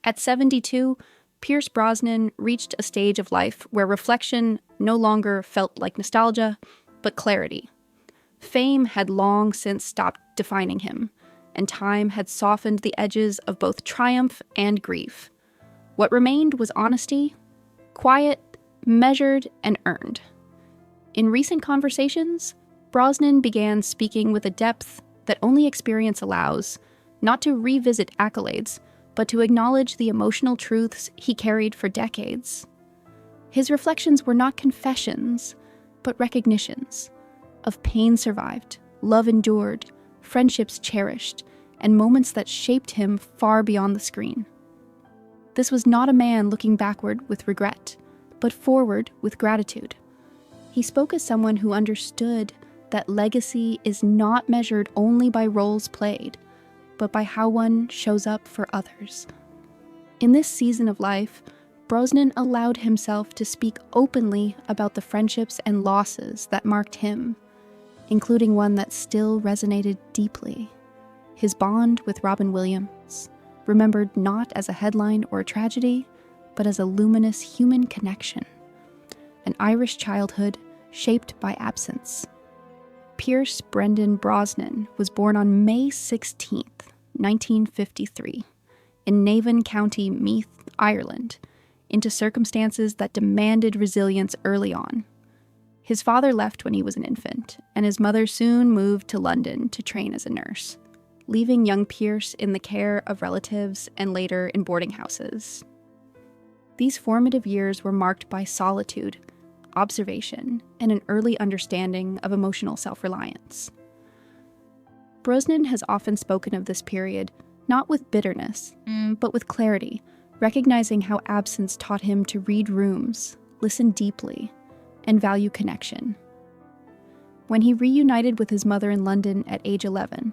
At 72, Pierce Brosnan reached a stage of life where reflection no longer felt like nostalgia, but clarity. Fame had long since stopped defining him, and time had softened the edges of both triumph and grief. What remained was honesty, quiet, measured, and earned. In recent conversations, Brosnan began speaking with a depth that only experience allows, not to revisit accolades, but to acknowledge the emotional truths he carried for decades. His reflections were not confessions, but recognitions of pain survived, love endured, friendships cherished, and moments that shaped him far beyond the screen. This was not a man looking backward with regret, but forward with gratitude. He spoke as someone who understood that legacy is not measured only by roles played, but by how one shows up for others. In this season of life, Brosnan allowed himself to speak openly about the friendships and losses that marked him, including one that still resonated deeply: his bond with Robin Williams, remembered not as a headline or a tragedy, but as a luminous human connection, an Irish childhood shaped by absence. Pierce Brendan Brosnan was born on May 16, 1953, in Navan County, Meath, Ireland, into circumstances that demanded resilience early on. His father left when he was an infant, and his mother soon moved to London to train as a nurse, leaving young Pierce in the care of relatives and later in boarding houses. These formative years were marked by solitude, observation, and an early understanding of emotional self-reliance. Brosnan has often spoken of this period not with bitterness, but with clarity, recognizing how absence taught him to read rooms, listen deeply, and value connection. When he reunited with his mother in London at age 11,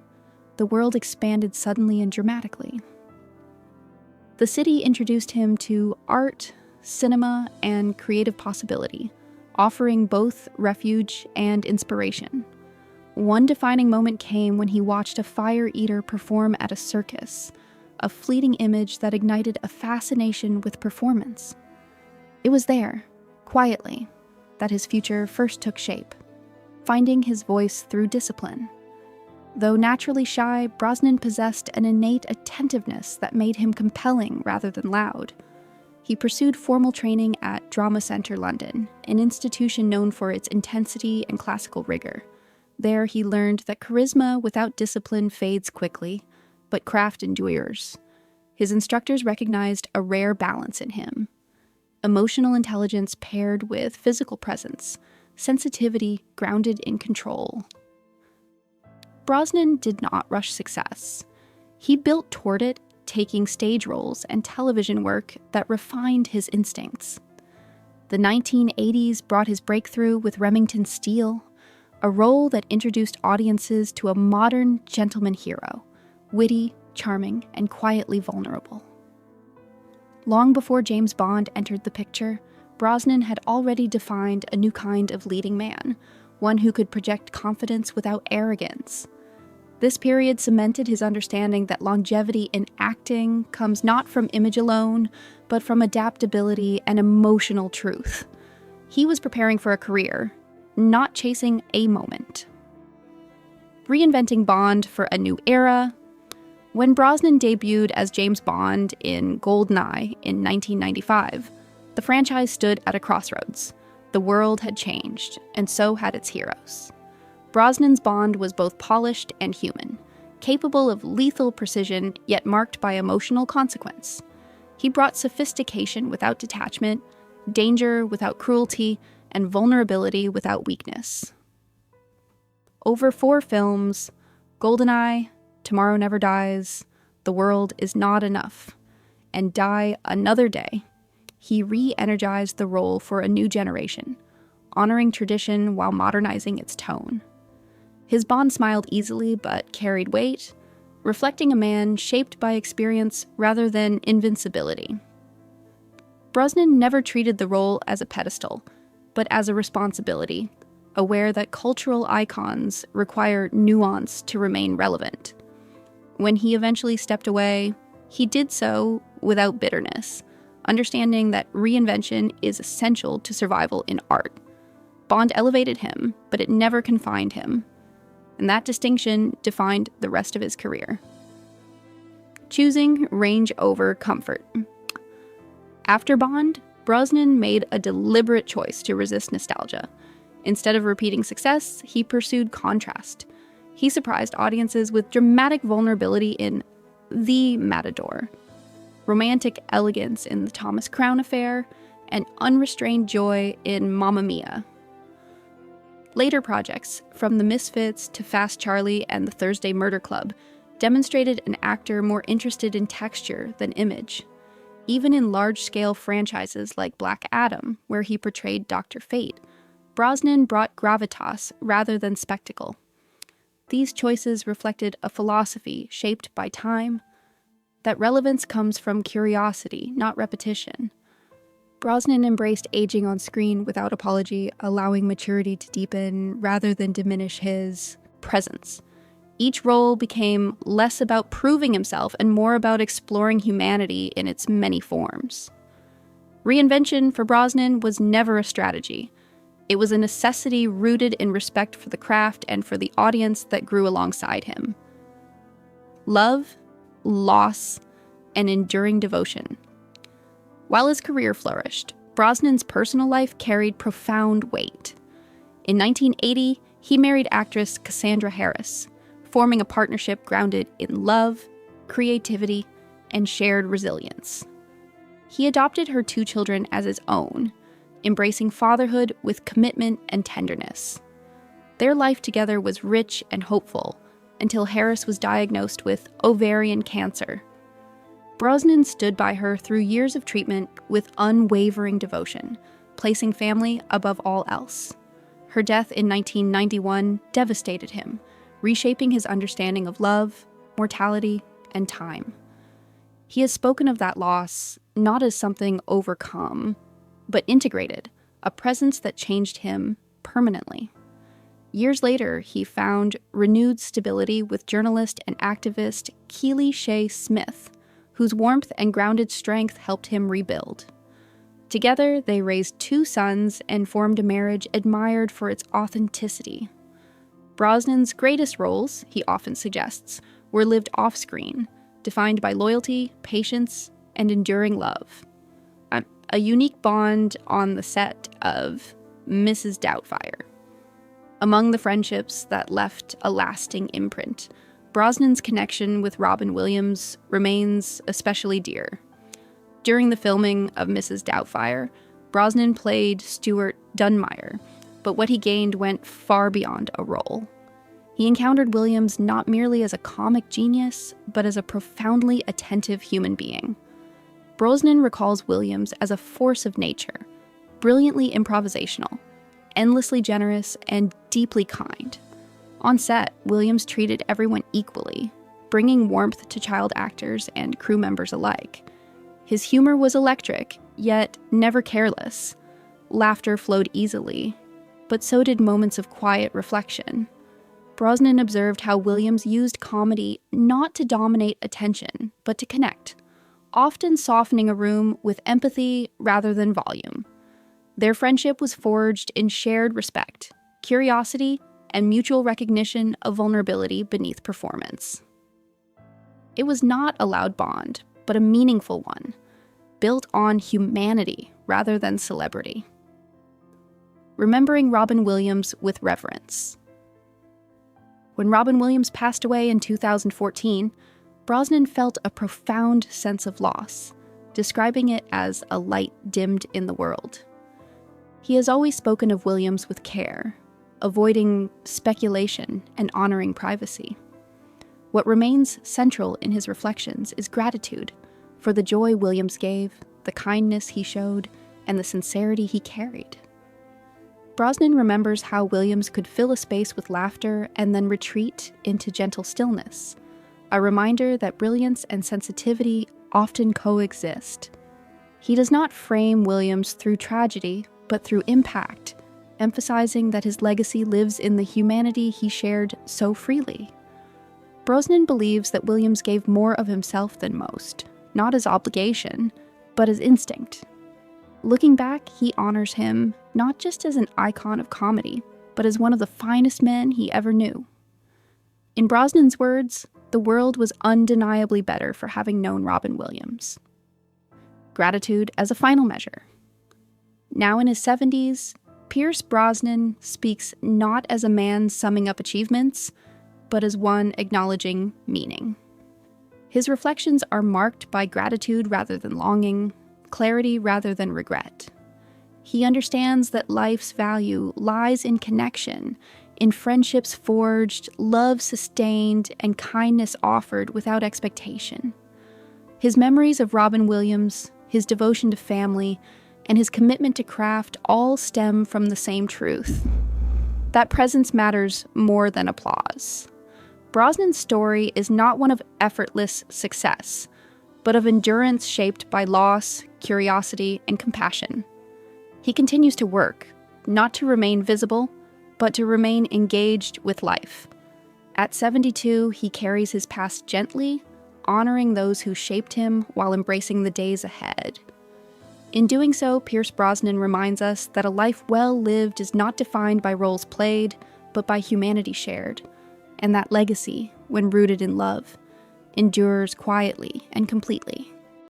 the world expanded suddenly and dramatically. The city introduced him to art, cinema, and creative possibility, offering both refuge and inspiration. One defining moment came when he watched a fire eater perform at a circus, a fleeting image that ignited a fascination with performance. It was there, quietly, that his future first took shape, finding his voice through discipline. Though naturally shy, Brosnan possessed an innate attentiveness that made him compelling rather than loud. He pursued formal training at Drama Centre London, an institution known for its intensity and classical rigor. There he learned that charisma without discipline fades quickly, but craft endures. His instructors recognized a rare balance in him: emotional intelligence paired with physical presence, sensitivity grounded in control. Brosnan did not rush success. He built toward it, taking stage roles and television work that refined his instincts. The 1980s brought his breakthrough with Remington Steele, a role that introduced audiences to a modern gentleman hero, witty, charming, and quietly vulnerable. Long before James Bond entered the picture, Brosnan had already defined a new kind of leading man, one who could project confidence without arrogance. This period cemented his understanding that longevity in acting comes not from image alone, but from adaptability and emotional truth. He was preparing for a career, not chasing a moment. Reinventing Bond for a new era. When Brosnan debuted as James Bond in GoldenEye in 1995, the franchise stood at a crossroads. The world had changed, and so had its heroes. Brosnan's Bond was both polished and human, capable of lethal precision, yet marked by emotional consequence. He brought sophistication without detachment, danger without cruelty, and vulnerability without weakness. Over 4 films, GoldenEye, Tomorrow Never Dies, The World Is Not Enough, and Die Another Day, he re-energized the role for a new generation, honoring tradition while modernizing its tone. His Bond smiled easily but carried weight, reflecting a man shaped by experience rather than invincibility. Brosnan never treated the role as a pedestal, but as a responsibility, aware that cultural icons require nuance to remain relevant. When he eventually stepped away, he did so without bitterness, understanding that reinvention is essential to survival in art. Bond elevated him, but it never confined him. And that distinction defined the rest of his career. Choosing range over comfort. After Bond, Brosnan made a deliberate choice to resist nostalgia. Instead of repeating success, he pursued contrast. He surprised audiences with dramatic vulnerability in The Matador, romantic elegance in The Thomas Crown Affair, and unrestrained joy in Mamma Mia. Later projects, from The Misfits to Fast Charlie and The Thursday Murder Club, demonstrated an actor more interested in texture than image. Even in large-scale franchises like Black Adam, where he portrayed Dr. Fate, Brosnan brought gravitas rather than spectacle. These choices reflected a philosophy shaped by time, that relevance comes from curiosity, not repetition. Brosnan embraced aging on screen without apology, allowing maturity to deepen rather than diminish his presence. Each role became less about proving himself and more about exploring humanity in its many forms. Reinvention for Brosnan was never a strategy. It was a necessity rooted in respect for the craft and for the audience that grew alongside him. Love, loss, and enduring devotion. While his career flourished, Brosnan's personal life carried profound weight. In 1980, he married actress Cassandra Harris, forming a partnership grounded in love, creativity, and shared resilience. He adopted her 2 children as his own, embracing fatherhood with commitment and tenderness. Their life together was rich and hopeful until Harris was diagnosed with ovarian cancer. Brosnan stood by her through years of treatment with unwavering devotion, placing family above all else. Her death in 1991 devastated him, reshaping his understanding of love, mortality, and time. He has spoken of that loss not as something overcome, but integrated, a presence that changed him permanently. Years later, he found renewed stability with journalist and activist Keely Shea Smith, whose warmth and grounded strength helped him rebuild. Together, they raised 2 sons and formed a marriage admired for its authenticity. Brosnan's greatest roles, he often suggests, were lived off-screen, defined by loyalty, patience, and enduring love. A unique bond on the set of Mrs. Doubtfire. Among the friendships that left a lasting imprint, Brosnan's connection with Robin Williams remains especially dear. During the filming of Mrs. Doubtfire, Brosnan played Stuart Dunmire, but what he gained went far beyond a role. He encountered Williams not merely as a comic genius, but as a profoundly attentive human being. Brosnan recalls Williams as a force of nature, brilliantly improvisational, endlessly generous, and deeply kind. On set, Williams treated everyone equally, bringing warmth to child actors and crew members alike. His humor was electric, yet never careless. Laughter flowed easily, but so did moments of quiet reflection. Brosnan observed how Williams used comedy not to dominate attention, but to connect, often softening a room with empathy rather than volume. Their friendship was forged in shared respect, curiosity, and mutual recognition of vulnerability beneath performance. It was not a loud bond, but a meaningful one, built on humanity rather than celebrity. Remembering Robin Williams with reverence. When Robin Williams passed away in 2014, Brosnan felt a profound sense of loss, describing it as a light dimmed in the world. He has always spoken of Williams with care, avoiding speculation and honoring privacy. What remains central in his reflections is gratitude for the joy Williams gave, the kindness he showed, and the sincerity he carried. Brosnan remembers how Williams could fill a space with laughter and then retreat into gentle stillness, a reminder that brilliance and sensitivity often coexist. He does not frame Williams through tragedy, but through impact, emphasizing that his legacy lives in the humanity he shared so freely. Brosnan believes that Williams gave more of himself than most, not as obligation, but as instinct. Looking back, he honors him not just as an icon of comedy, but as one of the finest men he ever knew. In Brosnan's words, the world was undeniably better for having known Robin Williams. Gratitude as a final measure. Now in his 70s, Pierce Brosnan speaks not as a man summing up achievements, but as one acknowledging meaning. His reflections are marked by gratitude rather than longing, clarity rather than regret. He understands that life's value lies in connection, in friendships forged, love sustained, and kindness offered without expectation. His memories of Robin Williams, his devotion to family, and his commitment to craft all stem from the same truth: that presence matters more than applause. Brosnan's story is not one of effortless success, but of endurance shaped by loss, curiosity, and compassion. He continues to work, not to remain visible, but to remain engaged with life. At 72, he carries his past gently, honoring those who shaped him while embracing the days ahead. In doing so, Pierce Brosnan reminds us that a life well lived is not defined by roles played, but by humanity shared, and that legacy, when rooted in love, endures quietly and completely.